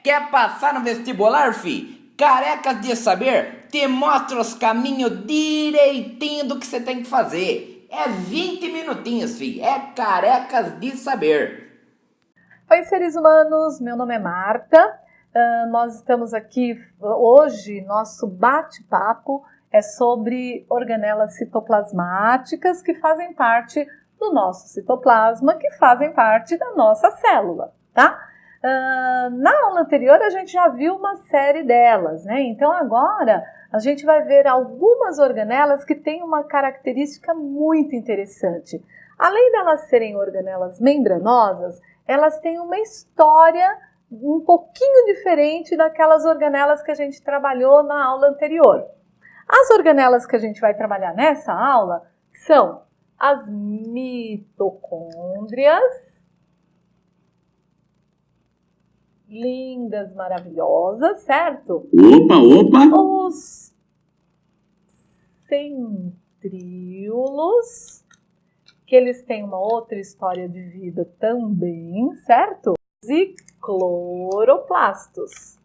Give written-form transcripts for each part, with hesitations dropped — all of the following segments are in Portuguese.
Quer passar no vestibular, fi? Carecas de Saber te mostra os caminhos direitinho do que você tem que fazer. É 20 minutinhos, fi. É Carecas de Saber. Oi, seres humanos, meu nome é Marta. Nós estamos aqui hoje, nosso bate-papo é sobre organelas citoplasmáticas que fazem parte do nosso citoplasma, que fazem parte da nossa célula, tá? Na aula anterior a gente já viu uma série delas, né? Então agora a gente vai ver algumas organelas que têm uma característica muito interessante. Além delas serem organelas membranosas, elas têm uma história um pouquinho diferente daquelas organelas que a gente trabalhou na aula anterior. As organelas que a gente vai trabalhar nessa aula são as mitocôndrias, lindas, maravilhosas, certo? Opa! Os centríolos, que eles têm uma outra história de vida também, certo? E cloroplastos.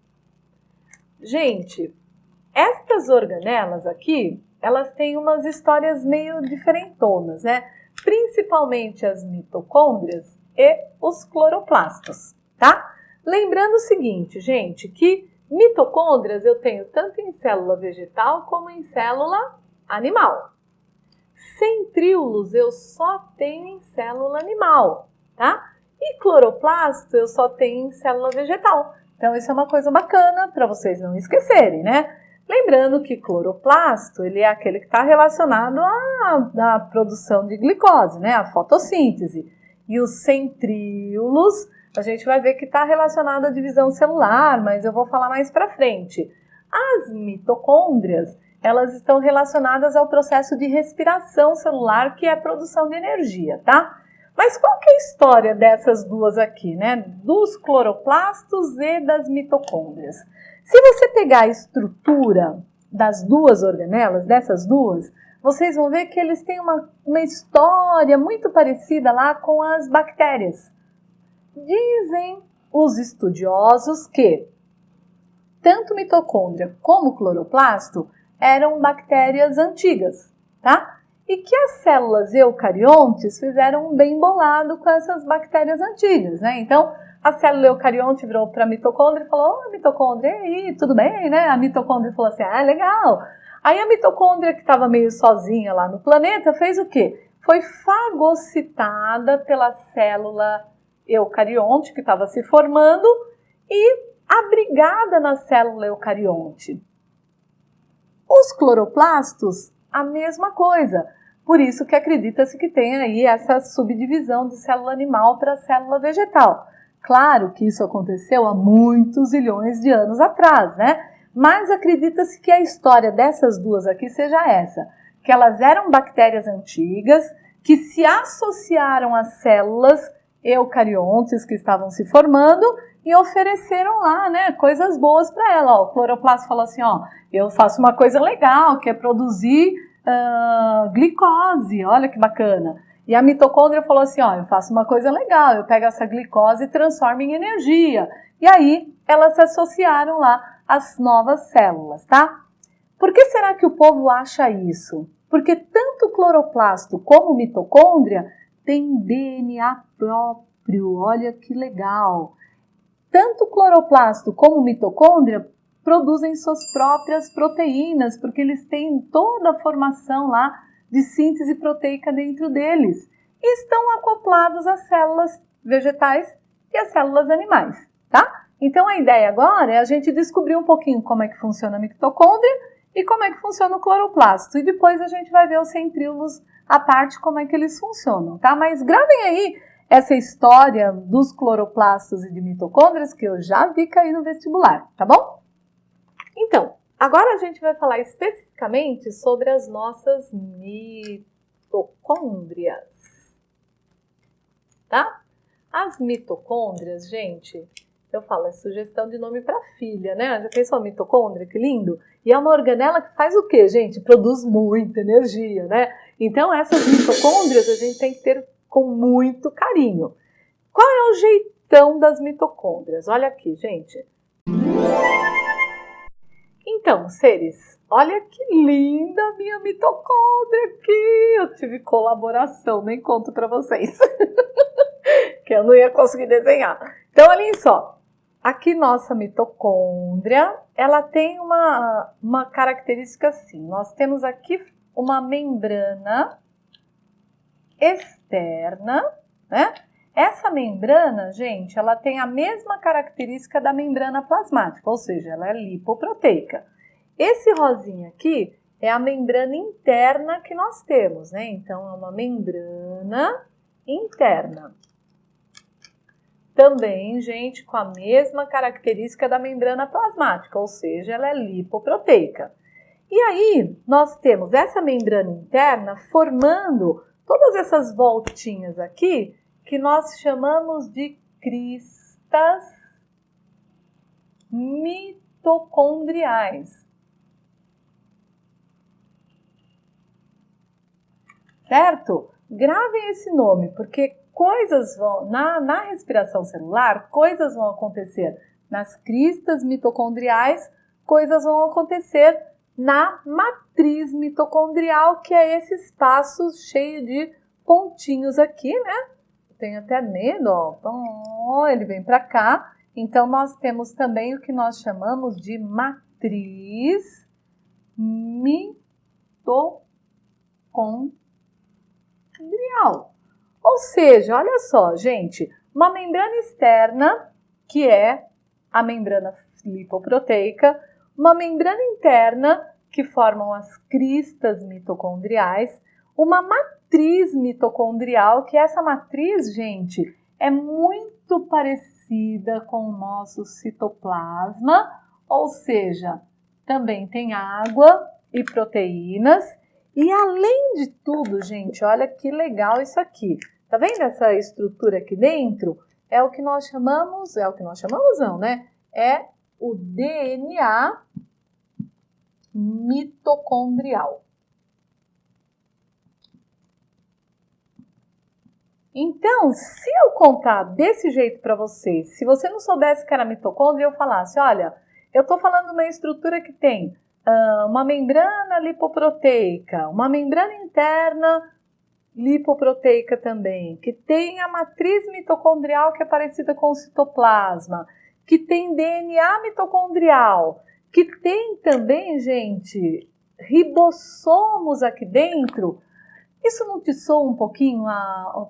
Gente, estas organelas aqui, elas têm umas histórias meio diferentonas, né? Principalmente as mitocôndrias e os cloroplastos, tá? Lembrando o seguinte, gente, que mitocôndrias eu tenho tanto em célula vegetal como em célula animal. Centríolos eu só tenho em célula animal, tá? E cloroplasto eu só tenho em célula vegetal. Então isso é uma coisa bacana para vocês não esquecerem, né? Lembrando que cloroplasto, ele é aquele que está relacionado à produção de glicose, né? A fotossíntese. E os centríolos, a gente vai ver que está relacionado à divisão celular, mas eu vou falar mais para frente. As mitocôndrias, elas estão relacionadas ao processo de respiração celular, que é a produção de energia, tá? Mas qual que é a história dessas duas aqui, né? Dos cloroplastos e das mitocôndrias. Se você pegar a estrutura das duas organelas, dessas duas, vocês vão ver que eles têm uma história muito parecida lá com as bactérias. Dizem os estudiosos que tanto mitocôndria como cloroplasto eram bactérias antigas, tá? E que as células eucariontes fizeram um bem bolado com essas bactérias antigas, né? Então, a célula eucarionte virou para a mitocôndria e falou: "Ô, mitocôndria, e aí, tudo bem, né?" A mitocôndria falou assim: "Ah, legal." Aí a mitocôndria, que estava meio sozinha lá no planeta, fez o quê? Foi fagocitada pela célula eucarionte que estava se formando e abrigada na célula eucarionte. Os cloroplastos, a mesma coisa. Por isso que acredita-se que tem aí essa subdivisão de célula animal para célula vegetal. Claro que isso aconteceu há muitos zilhões de anos atrás, né? Mas acredita-se que a história dessas duas aqui seja essa, que elas eram bactérias antigas, que se associaram às células eucariontes que estavam se formando e ofereceram lá, né, coisas boas para ela. Ó, o cloroplasto falou assim, ó, eu faço uma coisa legal, que é produzir glicose, olha que bacana. E a mitocôndria falou assim, ó, eu faço uma coisa legal, eu pego essa glicose e transformo em energia. E aí, elas se associaram lá às novas células, tá? Por que será que o povo acha isso? Porque tanto o cloroplasto como a mitocôndria tem DNA próprio, olha que legal. Tanto o cloroplasto como a mitocôndria produzem suas próprias proteínas, porque eles têm toda a formação lá de síntese proteica dentro deles. E estão acoplados às células vegetais e às células animais, tá? Então a ideia agora é a gente descobrir um pouquinho como é que funciona a mitocôndria e como é que funciona o cloroplasto. E depois a gente vai ver os centríolos à parte, como é que eles funcionam, tá? Mas gravem aí essa história dos cloroplastos e de mitocôndrias que eu já vi cair no vestibular, tá bom? Então, agora a gente vai falar especificamente sobre as nossas mitocôndrias, tá? As mitocôndrias, gente, eu falo, é sugestão de nome para filha, né? Já pensou a mitocôndria? Que lindo! E é uma organela que faz o quê, gente? Produz muita energia, né? Então, essas mitocôndrias a gente tem que ter com muito carinho. Qual é o jeitão gestão das mitocôndrias. Olha aqui, gente. Então, seres, olha que linda a minha mitocôndria aqui. Eu tive colaboração, nem conto para vocês. Que eu não ia conseguir desenhar. Então, olhem só. Aqui nossa mitocôndria, ela tem uma característica assim. Nós temos aqui uma membrana externa, né? Essa membrana, gente, ela tem a mesma característica da membrana plasmática, ou seja, ela é lipoproteica. Esse rosinha aqui é a membrana interna que nós temos, né? Então, é uma membrana interna. Também, gente, com a mesma característica da membrana plasmática, ou seja, ela é lipoproteica. E aí, nós temos essa membrana interna formando todas essas voltinhas aqui, que nós chamamos de cristas mitocondriais. Certo? Gravem esse nome, porque coisas vão, na respiração celular, coisas vão acontecer nas cristas mitocondriais, coisas vão acontecer na matriz mitocondrial, que é esse espaço cheio de pontinhos aqui, né? Tenho até medo, ó, ele vem para cá. Então, nós temos também o que nós chamamos de matriz mitocondrial. Ou seja, olha só, gente, uma membrana externa, que é a membrana lipoproteica, uma membrana interna, que formam as cristas mitocondriais, uma matriz mitocondrial, que essa matriz, gente, é muito parecida com o nosso citoplasma, ou seja, também tem água e proteínas. E além de tudo, gente, olha que legal isso aqui. Tá vendo essa estrutura aqui dentro? É o que nós chamamos não, né? É o DNA mitocondrial. Então, se eu contar desse jeito para vocês, se você não soubesse que era mitocôndria, eu falasse, olha, eu estou falando de uma estrutura que tem uma membrana lipoproteica, uma membrana interna lipoproteica também, que tem a matriz mitocondrial que é parecida com o citoplasma, que tem DNA mitocondrial, que tem também, gente, ribossomos aqui dentro. Isso não te soa um pouquinho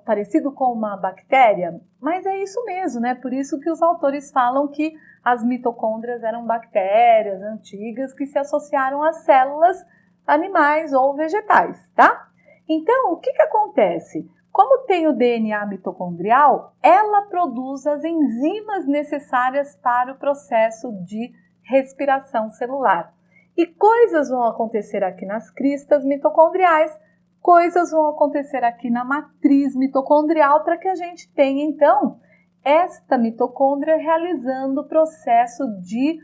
parecido com uma bactéria? Mas é isso mesmo, né? Por isso que os autores falam que as mitocôndrias eram bactérias antigas que se associaram às células animais ou vegetais, tá? Então, o que acontece? Como tem o DNA mitocondrial, ela produz as enzimas necessárias para o processo de respiração celular. E coisas vão acontecer aqui nas cristas mitocondriais, coisas vão acontecer aqui na matriz mitocondrial para que a gente tenha, então, esta mitocôndria realizando o processo de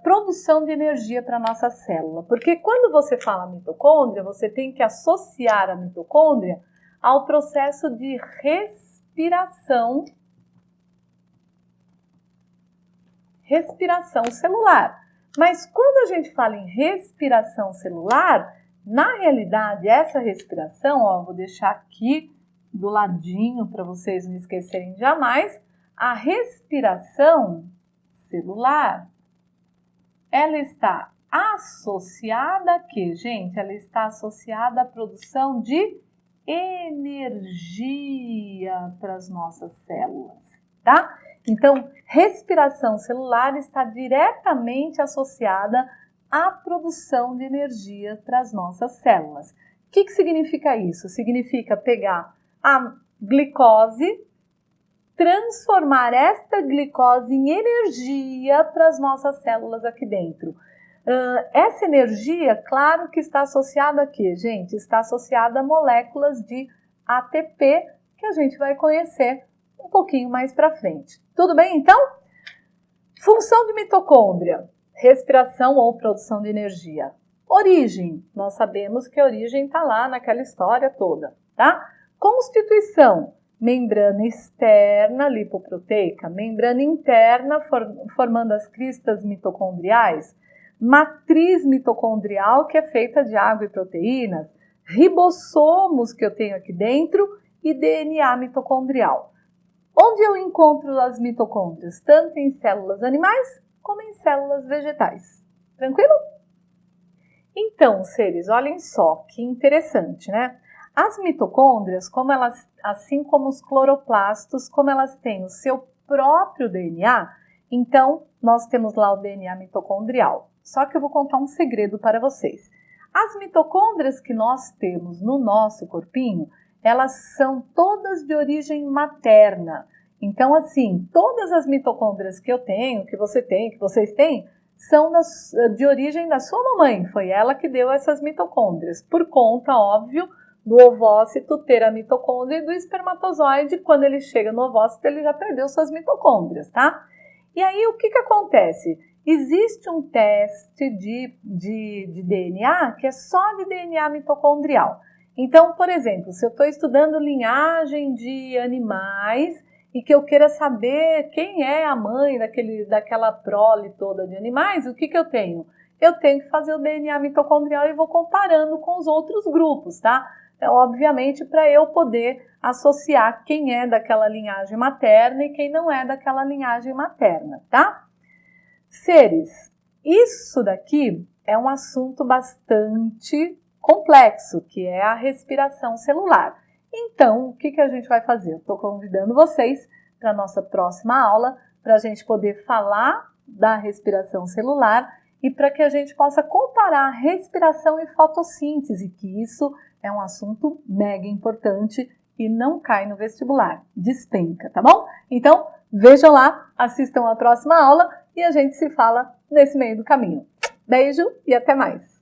produção de energia para a nossa célula. Porque quando você fala mitocôndria, você tem que associar a mitocôndria ao processo de respiração celular. Mas quando a gente fala em respiração celular, na realidade, essa respiração, ó, vou deixar aqui do ladinho para vocês não esquecerem jamais, a respiração celular, ela está associada a quê, gente? Ela está associada à produção de energia para as nossas células, tá? Então, respiração celular está diretamente associada à produção de energia para as nossas células. O que significa isso? Significa pegar a glicose, transformar esta glicose em energia para as nossas células aqui dentro. Essa energia, claro que está associada a quê, gente? Está associada a moléculas de ATP, que a gente vai conhecer um pouquinho mais para frente. Tudo bem, então? Função de mitocôndria: respiração ou produção de energia. Origem: nós sabemos que a origem está lá naquela história toda, tá? Constituição: membrana externa lipoproteica, membrana interna formando as cristas mitocondriais, matriz mitocondrial que é feita de água e proteínas, ribossomos que eu tenho aqui dentro e DNA mitocondrial. Onde eu encontro as mitocôndrias? Tanto em células animais como em células vegetais. Tranquilo? Então, seres, olhem só que interessante, né? As mitocôndrias, assim como os cloroplastos, como elas têm o seu próprio DNA, então nós temos lá o DNA mitocondrial. Só que eu vou contar um segredo para vocês. As mitocôndrias que nós temos no nosso corpinho, elas são todas de origem materna. Então, assim, todas as mitocôndrias que eu tenho, que você tem, que vocês têm, são de origem da sua mamãe. Foi ela que deu essas mitocôndrias, por conta, óbvio, do ovócito ter a mitocôndria e do espermatozoide, quando ele chega no ovócito, ele já perdeu suas mitocôndrias, tá? E aí, o que acontece? Existe um teste de DNA que é só de DNA mitocondrial. Então, por exemplo, se eu estou estudando linhagem de animais e que eu queira saber quem é a mãe daquela prole toda de animais, o que eu tenho? Eu tenho que fazer o DNA mitocondrial e vou comparando com os outros grupos, tá? Obviamente, para eu poder associar quem é daquela linhagem materna e quem não é daquela linhagem materna, tá? Seres, isso daqui é um assunto bastante complexo, que é a respiração celular. Então, o que a gente vai fazer? Eu estou convidando vocês para a nossa próxima aula, para a gente poder falar da respiração celular e para que a gente possa comparar respiração e fotossíntese, que isso é um assunto mega importante e não cai no vestibular, despenca, tá bom? Então, vejam lá, assistam a próxima aula e a gente se fala nesse meio do caminho. Beijo e até mais!